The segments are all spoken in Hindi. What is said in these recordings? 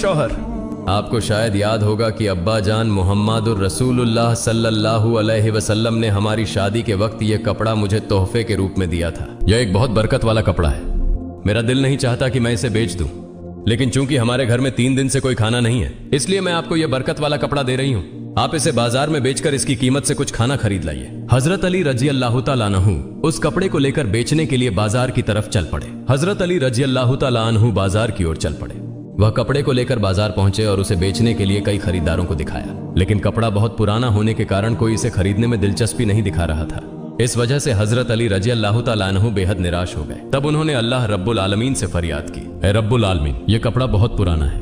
शौहर, आपको शायद याद होगा कि अब्बा जान मुहम्मदुर रसूलुल्लाह सल्लल्लाहु अलैहि वसल्लम ने हमारी शादी के वक्त यह कपड़ा मुझे तोहफे के रूप में दिया था। यह एक बहुत बरकत वाला कपड़ा है। मेरा दिल नहीं चाहता कि मैं इसे बेच दूं, लेकिन चूंकि हमारे घर में 3 दिन से कोई खाना नहीं है, इसलिए मैं आपको यह बरकत वाला कपड़ा दे रही हूँ। आप इसे बाजार में बेचकर इसकी कीमत से कुछ खाना खरीद लाइए। हजरत अली रजी अल्लाह तआला अन्हु उस कपड़े को लेकर बेचने के लिए बाजार की तरफ चल पड़े। हजरत अली रजी अल्लाह तआला अन्हु बाजार की ओर चल पड़े। वह कपड़े को लेकर बाजार पहुंचे और उसे बेचने के लिए कई खरीदारों को दिखाया, लेकिन कपड़ा बहुत पुराना होने के कारण कोई इसे खरीदने में दिलचस्पी नहीं दिखा रहा था। इस वजह से हजरत अली रजी अल्लाह तआला अन्हु बेहद निराश हो गए। तब उन्होंने अल्लाह रब्बुल आलमीन से फरियाद की, ऐ रब्बुल आलमीन, यह कपड़ा बहुत पुराना है,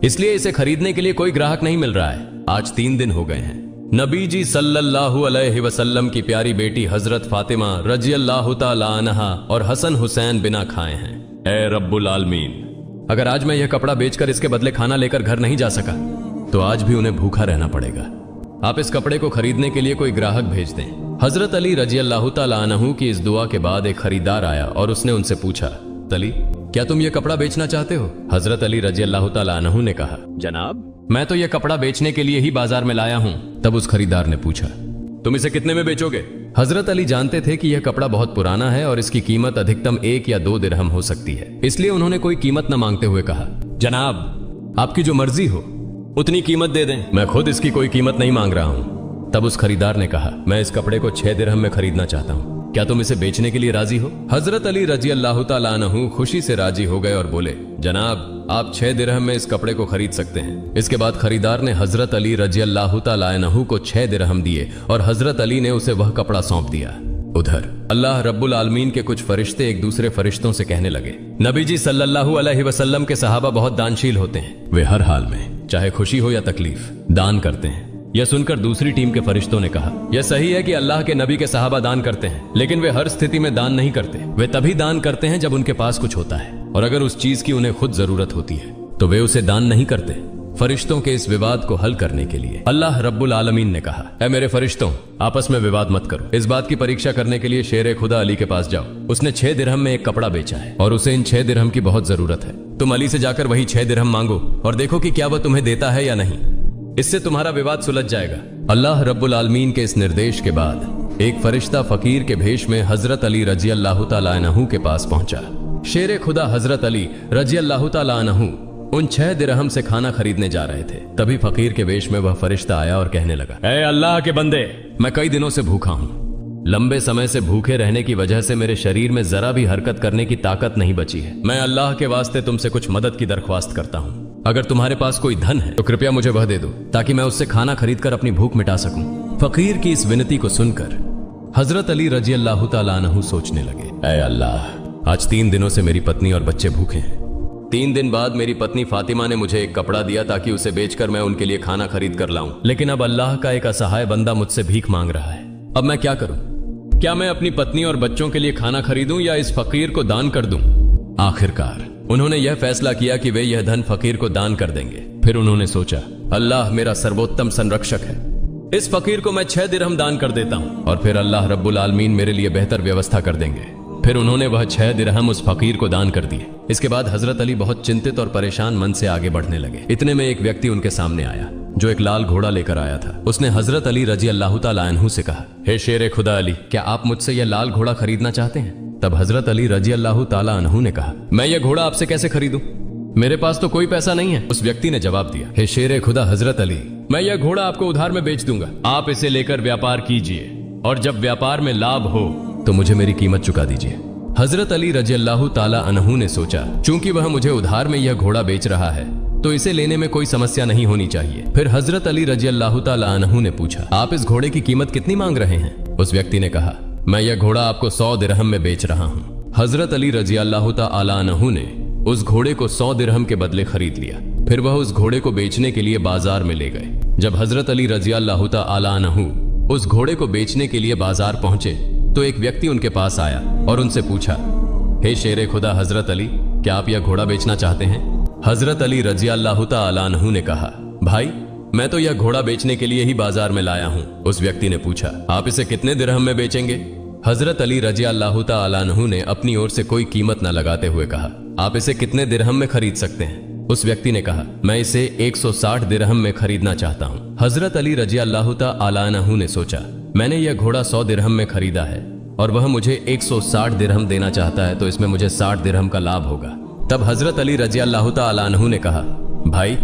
इसलिए इसे खरीदने के लिए कोई ग्राहक नहीं मिल रहा है। आज 3 दिन हो गए हैं। नबी जी सल्लल्लाहु अलैहि वसल्लम की प्यारी बेटी हजरत फातिमा रजी अल्लाह तआला अन्हा और हसन हुसैन बिना खाए हैं। ऐ रब्बुल आलमीन, अगर आज मैं यह कपड़ा बेचकर इसके बदले खाना लेकर घर नहीं जा सका तो आज भी उन्हें भूखा रहना पड़ेगा। आप इस कपड़े को खरीदने के लिए कोई ग्राहक भेज दें। हजरत अली रजी अल्लाह तआला अन्हु की इस दुआ के बाद एक खरीदार आया और उसने उनसे पूछा, अली, क्या तुम यह कपड़ा बेचना चाहते हो? हजरत अली रजी अल्लाह तआला अन्हु ने कहा, जनाब, मैं तो यह कपड़ा बेचने के लिए ही बाजार में लाया हूं। तब उस खरीदार ने पूछा, तुम इसे कितने में बेचोगे? हजरत अली जानते थे कि यह कपड़ा बहुत पुराना है और इसकी कीमत अधिकतम 1 या 2 दिरहम हो सकती है, इसलिए उन्होंने कोई कीमत न मांगते हुए कहा, जनाब, आपकी जो मर्जी हो उतनी कीमत दे दें, मैं खुद इसकी कोई कीमत नहीं मांग रहा हूं। तब उस खरीदार ने कहा, मैं इस कपड़े को 6 दिरहम में खरीदना चाहता हूं, क्या तुम इसे बेचने के लिए राजी हो? हजरत अली रजी अल्लाह तआला अन्हु खुशी से राजी हो गए और बोले, जनाब, आप 6 दिरहम में इस कपड़े को खरीद सकते हैं। इसके बाद खरीदार ने हजरत अली रजी अल्लाह तआला अन्हु को 6 दिरहम दिए और हजरत अली ने उसे वह कपड़ा सौंप दिया। उधर अल्लाह रब्बुल आलमीन के कुछ फरिश्ते एक दूसरे फरिश्तों से कहने लगे, नबी जी सल्लल्लाहु अलैहि वसल्लम के सहाबा बहुत दानशील होते हैं। वे हर हाल में, चाहे खुशी हो या तकलीफ, दान करते हैं। यह सुनकर दूसरी टीम के फरिश्तों ने कहा, यह सही है कि अल्लाह के नबी के सहाबा दान करते हैं, लेकिन वे हर स्थिति में दान नहीं करते। वे तभी दान करते हैं जब उनके पास कुछ होता है, और अगर उस चीज की उन्हें खुद जरूरत होती है तो वे उसे दान नहीं करते। फरिश्तों के इस विवाद को हल करने के लिए अल्लाह रब्बुल आलमीन ने कहा, ऐ मेरे फरिश्तों, आपस में विवाद मत करो। इस बात की परीक्षा करने के लिए शेर खुदा अली के पास जाओ। उसने 6 दिरहम में एक कपड़ा बेचा है और उसे इन 6 दिरहम की बहुत जरूरत है। तुम अली से जाकर वही 6 दिरहम मांगो और देखो कि क्या वह तुम्हें देता है या नहीं। इससे तुम्हारा विवाद सुलझ जाएगा। अल्लाह रब्बुल आलमीन के इस निर्देश के बाद एक फरिश्ता फकीर के भेष में हजरत अली रजी अल्लाह तआला अन्हु के पास पहुंचा। शेर खुदा हजरत अली रजी अल्लाह तआला अन्हु उन 6 दिरहम से खाना खरीदने जा रहे थे। तभी फकीर के वेश में वह फरिश्ता आया और कहने लगा, ऐ अल्लाह के बंदे, मैं कई दिनों से भूखा हूँ। लंबे समय से भूखे रहने की वजह से मेरे शरीर में जरा भी हरकत करने की ताकत नहीं बची है। मैं अल्लाह के वास्ते तुमसे कुछ मदद की दरख्वास्त करता हूँ। अगर तुम्हारे पास कोई धन है तो कृपया मुझे वह दे दो, ताकि मैं उससे खाना खरीद कर अपनी भूख मिटा सकूं। फकीर की इस विनती को सुनकर हजरत अली रजी अल्लाह तआला अन्हु सोचने लगे, ऐ अल्लाह, आज 3 दिनों से मेरी पत्नी और बच्चे भूखे हैं। 3 दिन बाद मेरी पत्नी फातिमा ने मुझे एक कपड़ा दिया ताकि उसे बेचकर मैं उनके लिए खाना खरीद कर लाऊं, लेकिन अब अल्लाह का एक असहाय बंदा मुझसे भीख मांग रहा है। अब मैं क्या करूं? क्या मैं अपनी पत्नी और बच्चों के लिए खाना खरीदूं या इस फकीर को दान कर दूं? आखिरकार उन्होंने यह फैसला किया कि वे यह धन फकीर को दान कर देंगे। फिर उन्होंने सोचा, अल्लाह मेरा सर्वोत्तम संरक्षक है, इस फकीर को मैं 6 दिरहम दान कर देता हूं और फिर अल्लाह रब्बुल आलमीन मेरे लिए बेहतर व्यवस्था कर देंगे। फिर उन्होंने वह 6 दिरहम उस फकीर को दान कर दिए। इसके बाद हजरत अली बहुत चिंतित और परेशान मन से आगे बढ़ने लगे। इतने में एक व्यक्ति उनके सामने आया जो एक लाल घोड़ा लेकर आया था। उसने हजरत अली रजी अल्लाह तआला अन्हु से कहा, हे शेर खुदा अली, क्या आप मुझसे यह लाल घोड़ा खरीदना चाहते हैं? तब हजरत अली रजी अल्लाह तआला अन्हु ने कहा, मैं यह घोड़ा आपसे कैसे खरीदूं? मेरे पास तो कोई पैसा नहीं है। उस व्यक्ति ने जवाब दिया, हे शेर खुदा हजरत अली, मैं यह घोड़ा आपको उधार में बेच दूंगा। आप इसे लेकर व्यापार कीजिए और जब व्यापार में लाभ हो तो मुझे मेरी कीमत चुका दीजिए। हजरत अली रजी अल्लाह तआला अन्हु ने सोचा, चूंकि वह मुझे उधार में यह घोड़ा बेच रहा है तो इसे लेने में कोई समस्या नहीं होनी चाहिए। फिर हजरत अली रजी अल्लाह तआला अन्हु ने पूछा, आप इस घोड़े की कीमत कितनी मांग रहे हैं? उस व्यक्ति ने कहा, मैं यह घोड़ा आपको 100 दिरहम में बेच रहा हूँ। हजरत अली रजी अल्लाह तआला अन्हु ने उस घोड़े को 100 दिरहम के बदले खरीद लिया। फिर वह उस घोड़े को बेचने के लिए बाजार में ले गए। जब हजरत अली रजी अल्लाह तआला अन्हु उस घोड़े को बेचने के लिए बाजार पहुंचे तो एक व्यक्ति उनके पास आया और उनसे पूछा, हे शेर खुदा हजरत अली, क्या आप यह घोड़ा बेचना चाहते हैं? हजरत अली रजी अल्लाह तआला अन्हु ने कहा, भाई, मैं तो यह घोड़ा बेचने के लिए ही बाजार में लाया हूँ। उस व्यक्ति ने पूछा, आप इसे कितने दिरहम में बेचेंगे? हजरत अली रजी अल्लाह तआला अन्हु ने अपनी ओर से कोई कीमत न लगाते हुए कहा, आप इसे कितने दिरहम में खरीद सकते हैं? उस व्यक्ति ने कहा, मैं इसे 160 दिरहम में खरीदना चाहता हूँ। हजरत अली रजी अल्लाह तआला अन्हु ने सोचा, मैंने यह घोड़ा 100 दिरहम में खरीदा है और वह मुझे 160 दिरहम देना चाहता है, तो इसमें मुझे 60 दिरहम का लाभ होगा। तब हजरत अली रजी अल्लाह तआला अन्हु ने कहा, भाई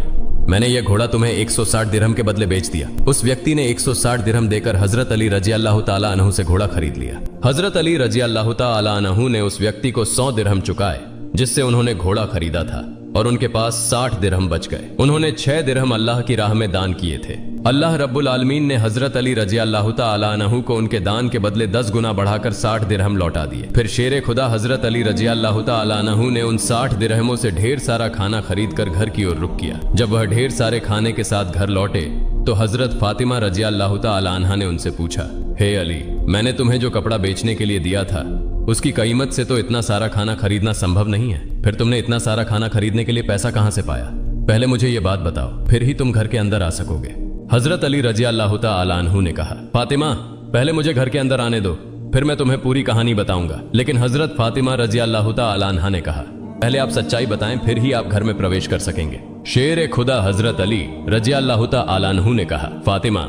मैंने यह घोड़ा तुम्हें 160 दिरहम के बदले बेच दिया। उस व्यक्ति ने 160 दिरहम देकर हजरत अली रजी अल्लाह तआला अन्हु से घोड़ा खरीद लिया। हजरत अली रजी अल्लाह तआला अन्हु ने उस व्यक्ति को 100 दिरहम चुकाए जिससे उन्होंने घोड़ा खरीदा था और उनके पास 60 दिरहम बच गए। उन्होंने 6 दिरहम अल्लाह की राह में दान किए थे। अल्लाह रब्बुल आलमीन ने हजरत अली रजी अल्लाह तआला अन्हु को उनके दान के बदले 10 गुना बढ़ाकर 60 दिरहम लौटा दिए। फिर शेर खुदा हजरत अली रजी अल्लाह तआला अन्हु ने उन 60 दिरहमों से ढेर सारा खाना खरीद कर घर की ओर रुख किया। जब वह ढेर सारे खाने के साथ घर लौटे तो हजरत फातिमा रजी अल्लाह तआला अन्हा ने उनसे पूछा, हे अली, मैंने तुम्हें जो कपड़ा बेचने के लिए दिया था उसकी कीमत से तो इतना सारा खाना खरीदना संभव नहीं है, फिर तुमने इतना सारा खाना खरीदने के लिए पैसा कहां से पाया? पहले मुझे ये बात बताओ, फिर ही तुम घर के अंदर आ सकोगे। हजरत अली रजी अल्लाह तआला अन्हु ने कहा, फातिमा पहले मुझे घर के अंदर आने दो, फिर मैं तुम्हें पूरी कहानी बताऊंगा। लेकिन हजरत फातिमा रजी अल्लाह तआला अन्हा ने कहा, पहले आप सच्चाई बताएं, फिर ही आप घर में प्रवेश कर सकेंगे। शेर खुदा हजरत अली रजी अल्लाह तआला अन्हु ने कहा, फातिमा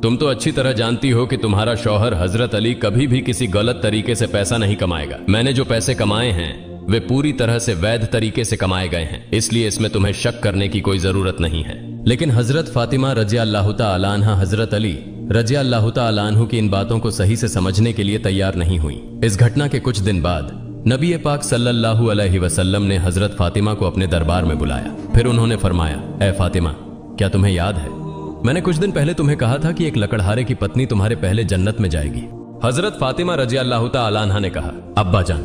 तुम तो अच्छी तरह जानती हो कि तुम्हारा शौहर हजरत अली कभी भी किसी गलत तरीके से पैसा नहीं कमाएगा। मैंने जो पैसे कमाए हैं वे पूरी तरह से वैध तरीके से कमाए गए हैं, इसलिए इसमें तुम्हें शक करने की कोई जरूरत नहीं है। लेकिन हजरत फातिमा रजी अल्लाह तआला अन्हा हजरत अली रजी अल्लाह तआला अन्हु की इन बातों को सही से समझने के लिए तैयार नहीं हुई। इस घटना के कुछ दिन बाद नबी पाक सल्लल्लाहु अलैहि वसल्लम ने हजरत फातिमा को अपने दरबार में बुलाया। फिर उन्होंने फरमाया, ए फातिमा, क्या तुम्हें याद है मैंने कुछ दिन पहले तुम्हें कहा था कि एक लकड़हारे की पत्नी तुम्हारे पहले जन्नत में जाएगी? हजरत फातिमा रजी अल्लाह तआला अन्हा ने कहा, अब्बा जान,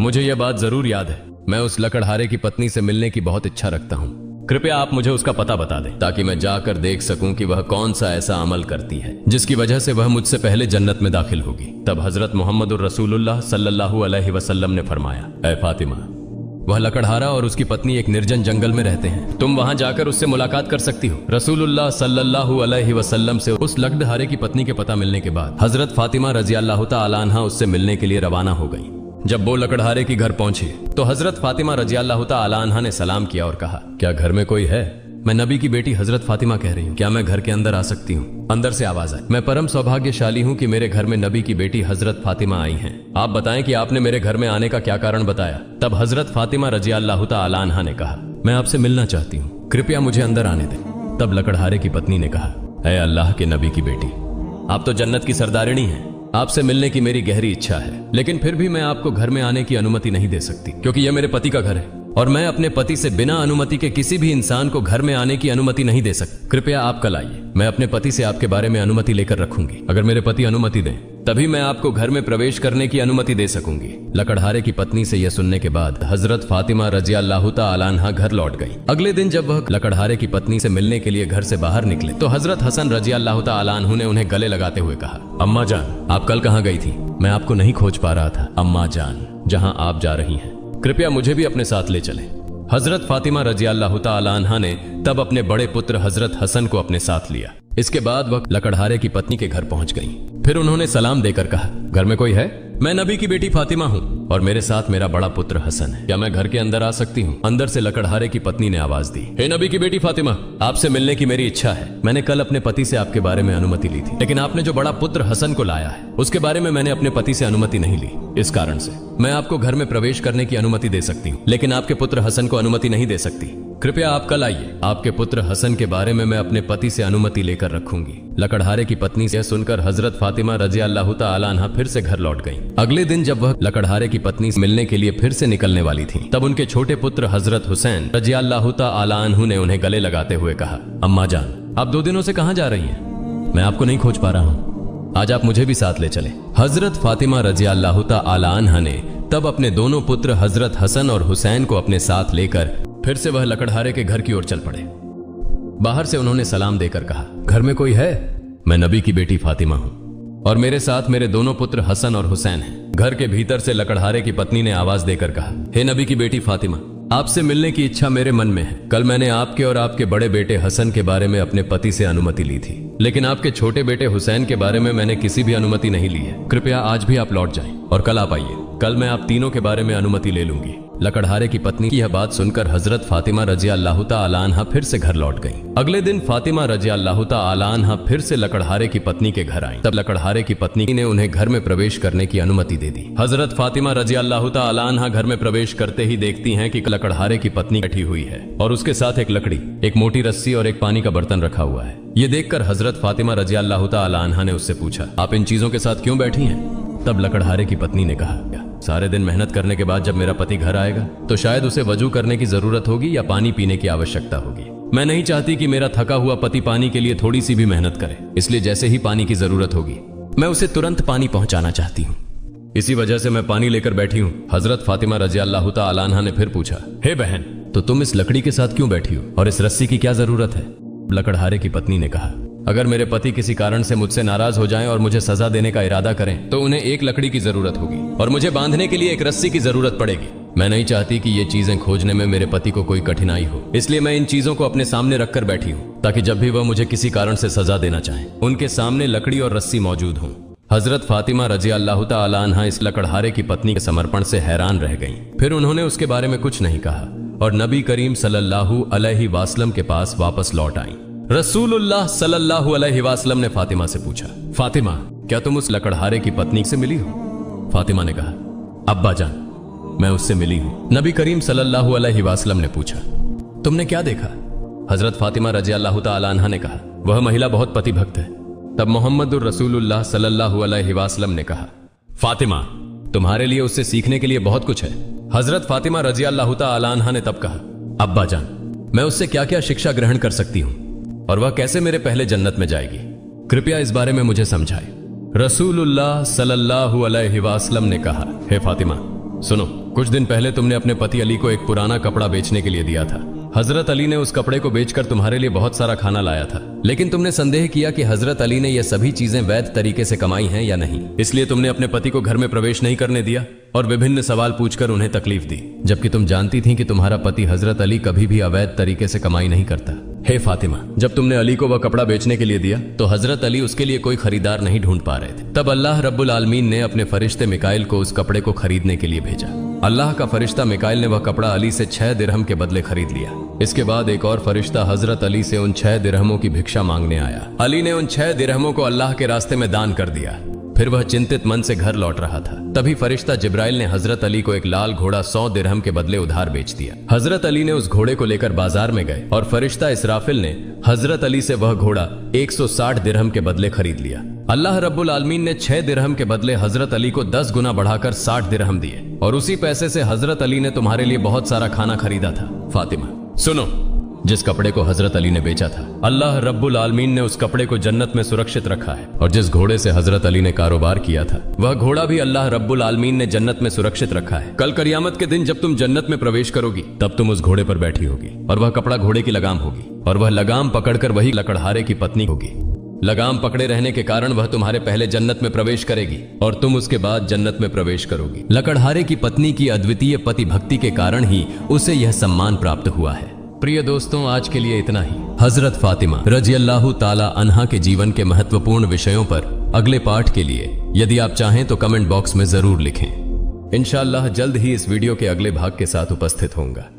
मुझे यह बात जरूर याद है। मैं उस लकड़हारे की पत्नी से मिलने की बहुत इच्छा रखता हूँ। कृपया आप मुझे उसका पता बता दें ताकि मैं जाकर देख सकूं कि वह कौन सा ऐसा अमल करती है जिसकी वजह से वह मुझसे पहले जन्नत में दाखिल होगी। तब हजरत मोहम्मदुर रसूलुल्लाह सल्लल्लाहु अलैहि वसल्लम ने फरमाया, ऐ फातिमा, वह लकड़हारा और उसकी पत्नी एक निर्जन जंगल में रहते हैं, तुम वहां जाकर उससे मुलाकात कर सकती हो। रसूलुल्लाह सल्लल्लाहु अलैहि वसल्लम से उस लकड़हारे की पत्नी के पता मिलने के बाद हजरत फातिमा रजी अल्लाह तआला अन्हा उससे मिलने के लिए रवाना हो गई। जब वो लकड़हारे की घर पहुंचे तो हजरत फातिमा रजी अल्लाह तआला अन्हा ने सलाम किया और कहा, क्या घर में कोई है? मैं नबी की बेटी हजरत फातिमा कह रही हूँ, क्या मैं घर के अंदर आ सकती हूँ? अंदर से आवाज आई, मैं परम सौभाग्यशाली हूँ कि मेरे घर में नबी की बेटी हजरत फातिमा आई हैं। आप बताएं कि आपने मेरे घर में आने का क्या कारण बताया? तब हजरत फातिमा रजी अल्लाह तआला अन्हा ने कहा, मैं आपसे मिलना चाहती हूँ, कृपया मुझे अंदर आने दें। तब लकड़हारे की पत्नी ने कहा, ऐ अल्लाह के नबी की बेटी, आप तो जन्नत की सरदारिणी हैं, आपसे मिलने की मेरी गहरी इच्छा है, लेकिन फिर भी मैं आपको घर में आने की अनुमति नहीं दे सकती क्योंकि यह मेरे पति का घर है और मैं अपने पति से बिना अनुमति के किसी भी इंसान को घर में आने की अनुमति नहीं दे सकती। कृपया आप कल आइए, मैं अपने पति से आपके बारे में अनुमति लेकर रखूंगी। अगर मेरे पति अनुमति दें तभी मैं आपको घर में प्रवेश करने की अनुमति दे सकूंगी। लकड़हारे की पत्नी से यह सुनने के बाद हजरत फातिमा रजी अल्लाह तआला अन्हा घर लौट गई। अगले दिन जब वह लकड़हारे की पत्नी से मिलने के लिए घर से बाहर निकले तो हजरत हसन रजी अल्लाह तआला अन्हु ने उन्हें गले लगाते हुए कहा, अम्मा जान, आप कल कहाँ गई थी? मैं आपको नहीं खोज पा रहा था। अम्मा जान, जहाँ आप जा रही हैं कृपया मुझे भी अपने साथ ले चलें। हजरत फातिमा रजी अल्लाह तआला अन्हा ने तब अपने बड़े पुत्र हजरत हसन को अपने साथ लिया। इसके बाद वह लकड़हारे की पत्नी के घर पहुंच गई। फिर उन्होंने सलाम देकर कहा, घर में कोई है? मैं नबी की बेटी फातिमा हूँ और मेरे साथ मेरा बड़ा पुत्र हसन है, क्या मैं घर के अंदर आ सकती हूँ? अंदर से लकड़हारे की पत्नी ने आवाज दी, हे नबी की बेटी फातिमा, आपसे मिलने की मेरी इच्छा है। मैंने कल अपने पति से आपके बारे में अनुमति ली थी, लेकिन आपने जो बड़ा पुत्र हसन को लाया है उसके बारे में मैंने अपने पति से अनुमति नहीं ली। इस कारण से मैं आपको घर में प्रवेश करने की अनुमति दे सकती हूँ, लेकिन आपके पुत्र हसन को अनुमति नहीं दे सकती। कृपया आप कल आइए, आपके पुत्र हसन के बारे में मैं अपने पति से अनुमति लेकर रखूंगी। लकड़हारे की पत्नी से सुनकर हजरत फातिमा रजी अल्लाह तआला अन्हा फिर से घर लौट गई। अगले दिन जब वह लकड़हारे की पत्नी से मिलने के लिए फिर से निकलने वाली थी तब उनके छोटे पुत्र हजरत हुसैन रजी अल्लाह तआला अन्हु ने उन्हें गले लगाते हुए कहा, अम्मा जान, आप 2 दिनों से कहां जा रही हैं? मैं आपको नहीं खोज पा रहा हूं, आज आप मुझे भी साथ ले चले। हजरत फातिमा रजी अल्लाह तआला अन्हा ने तब अपने दोनों पुत्र हजरत हसन और हुसैन को अपने साथ लेकर फिर से वह लकड़हारे के घर की ओर चल पड़े। बाहर से उन्होंने सलाम देकर कहा, घर में कोई है? मैं नबी की बेटी फातिमा हूं और मेरे साथ मेरे दोनों पुत्र हसन और हुसैन हैं। घर के भीतर से लकड़हारे की पत्नी ने आवाज देकर कहा, हे नबी की बेटी फातिमा, आपसे मिलने की इच्छा मेरे मन में है। कल मैंने आपके और आपके बड़े बेटे हसन के बारे में अपने पति से अनुमति ली थी, लेकिन आपके छोटे बेटे हुसैन के बारे में मैंने किसी भी अनुमति नहीं ली है। कृपया आज भी आप लौट जाएं और कल आप आइए, कल मैं आप तीनों के बारे में अनुमति ले लूंगी। लकड़हारे की पत्नी की यह बात सुनकर हजरत फातिमा रजी अल्लाह ताला अन्हा फिर से घर लौट गईं। अगले दिन फातिमा रजी अल्लाह ताला अन्हा फिर से लकड़हारे की पत्नी के घर आईं। तब लकड़हारे की पत्नी ने उन्हें घर में प्रवेश करने की अनुमति दे दी। हजरत फातिमा रजी अल्लाह ताला अन्हा घर में प्रवेश करते ही देखती हैं कि लकड़हारे की पत्नी बैठी हुई है और उसके साथ एक लकड़ी, एक मोटी रस्सी और एक पानी का बर्तन रखा हुआ है। ये देखकर हजरत फातिमा रजी अल्लाह ताला अन्हा ने उससे पूछा, आप इन चीजों के साथ क्यों बैठी हैं? तब लकड़हारे की पत्नी ने कहा, सारे दिन मेहनत करने के बाद जब मेरा पति घर आएगा तो शायद उसे वजू करने की जरूरत होगी या पानी पीने की आवश्यकता होगी। मैं नहीं चाहती कि मेरा थका हुआ पति पानी के लिए थोड़ी सी भी मेहनत करे, इसलिए जैसे ही पानी की जरूरत होगी मैं उसे तुरंत पानी पहुंचाना चाहती हूँ। इसी वजह से मैं पानी लेकर बैठी हूँ। हजरत फातिमा रजी अल्लाह ताला अन्हा ने फिर पूछा, हे बहन, तो तुम इस लकड़ी के साथ क्यों बैठी हो और इस रस्सी की क्या जरूरत है? लकड़हारे की पत्नी ने कहा, अगर मेरे पति किसी कारण से मुझसे नाराज हो जाएं और मुझे सजा देने का इरादा करें तो उन्हें एक लकड़ी की जरूरत होगी और मुझे बांधने के लिए एक रस्सी की जरूरत पड़ेगी। मैं नहीं चाहती कि ये चीजें खोजने में मेरे पति को कोई कठिनाई हो, इसलिए मैं इन चीजों को अपने सामने रखकर बैठी हूँ ताकि जब भी वह मुझे किसी कारण से सजा देना चाहे उनके सामने लकड़ी और रस्सी मौजूद हो। हजरत फातिमा रजी अल्लाह ताला अन्हा इस लकड़हारे की पत्नी के समर्पण से हैरान रह गईं। फिर उन्होंने उसके बारे में कुछ नहीं कहा और नबी करीम सल्लल्लाहु अलैहि वसल्लम के पास वापस लौट आईं। रसूलुल्लाह सल्लल्लाहु अलैहि वसल्लम ने फातिमा से पूछा, फातिमा, क्या तुम उस लकड़हारे की पत्नी से मिली हो? फातिमा ने कहा, अब्बा जान, मैं उससे मिली हूं। नबी करीम सल्लल्लाहु अलैहि वसल्लम ने पूछा, तुमने क्या देखा? हजरत फातिमा रजी अल्लाह ताला अन्हा ने कहा, वह महिला बहुत पतिभक्त है। तब मोहम्मदुर रसूलुल्लाह सल्लल्लाहु अलैहि वसल्लम ने कहा, फातिमा, तुम्हारे लिए उससे सीखने के लिए बहुत कुछ है। हजरत फातिमा रजी अल्लाह ताला अन्हा ने तब कहा, अब्बा जान, मैं उससे क्या क्या शिक्षा ग्रहण कर सकती हूँ और वह कैसे मेरे पहले जन्नत में जाएगी? कृपया इस बारे में मुझे समझाए। रसूलुल्लाह सल्लल्लाहु अलैहि वसल्लम ने कहा, हे फातिमा, सुनो, कुछ दिन पहले तुमने अपने पति अली को एक पुराना कपड़ा बेचने के लिए दिया था। हजरत अली ने उस कपड़े को बेचकर तुम्हारे लिए बहुत सारा खाना लाया था, लेकिन तुमने संदेह किया कि हजरत अली ने यह सभी चीजें वैध तरीके से कमाई हैं या नहीं, इसलिए तुमने अपने पति को घर में प्रवेश नहीं करने दिया और विभिन्न सवाल पूछकर उन्हें तकलीफ दी, जबकि तुम जानती थी कि तुम्हारा पति हजरत अली कभी भी अवैध तरीके से कमाई नहीं करता। हे फातिमा, जब तुमने अली को वह कपड़ा बेचने के लिए दिया तो हजरत अली उसके लिए कोई खरीदार नहीं ढूंढ पा रहे थे। तब अल्लाह रब्बुल आलमीन ने अपने फरिश्ते मिकाइल को उस कपड़े को खरीदने के लिए भेजा। अल्लाह का फरिश्ता मिकाइल ने वह कपड़ा अली से 6 दिरहम के बदले खरीद लिया। इसके बाद एक और फरिश्ता हजरत अली से उन 6 दिरहमों की भिक्षा मांगने आया। अली ने उन 6 दिरहमों को अल्लाह के रास्ते में दान कर दिया। फिर वह चिंतित मन से घर लौट रहा था। तभी फरिश्ता जिब्राइल ने हजरत अली को एक लाल घोड़ा 100 दिरहम के बदले उधार बेच दिया। हजरत अली ने उस घोड़े को लेकर बाजार में गए और फरिश्ता इसराफिल ने हजरत अली से वह घोड़ा 160 दिरहम के बदले खरीद लिया। अल्लाह रब्बुल आलमीन ने 6 दिरहम के बदले हजरत अली को 10 गुना बढ़ाकर 60 दिरहम दिए और उसी पैसे से हजरत अली ने तुम्हारे लिए बहुत सारा खाना खरीदा था। फातिमा, सुनो, जिस कपड़े को हजरत अली ने बेचा था, अल्लाह रब्बुल आलमीन ने उस कपड़े को जन्नत में सुरक्षित रखा है और जिस घोड़े से हजरत अली ने कारोबार किया था वह घोड़ा भी अल्लाह रब्बुल आलमीन ने जन्नत में सुरक्षित रखा है। कल कयामत के दिन जब तुम जन्नत में प्रवेश करोगी तब तुम उस घोड़े पर बैठी होगी और वह कपड़ा घोड़े की लगाम होगी और वह लगाम पकड़कर वही लकड़हारे की पत्नी होगी। लगाम पकड़े रहने के कारण वह तुम्हारे पहले जन्नत में प्रवेश करेगी और तुम उसके बाद जन्नत में प्रवेश करोगी। लकड़हारे की पत्नी की अद्वितीय पति भक्ति के कारण ही उसे यह सम्मान प्राप्त हुआ है। प्रिय दोस्तों, आज के लिए इतना ही। हजरत फातिमा रजी अल्लाह ताला अन्हा के जीवन के महत्वपूर्ण विषयों पर अगले पाठ के लिए यदि आप चाहें तो कमेंट बॉक्स में जरूर लिखें। इंशाअल्लाह जल्द ही इस वीडियो के अगले भाग के साथ उपस्थित होऊंगा।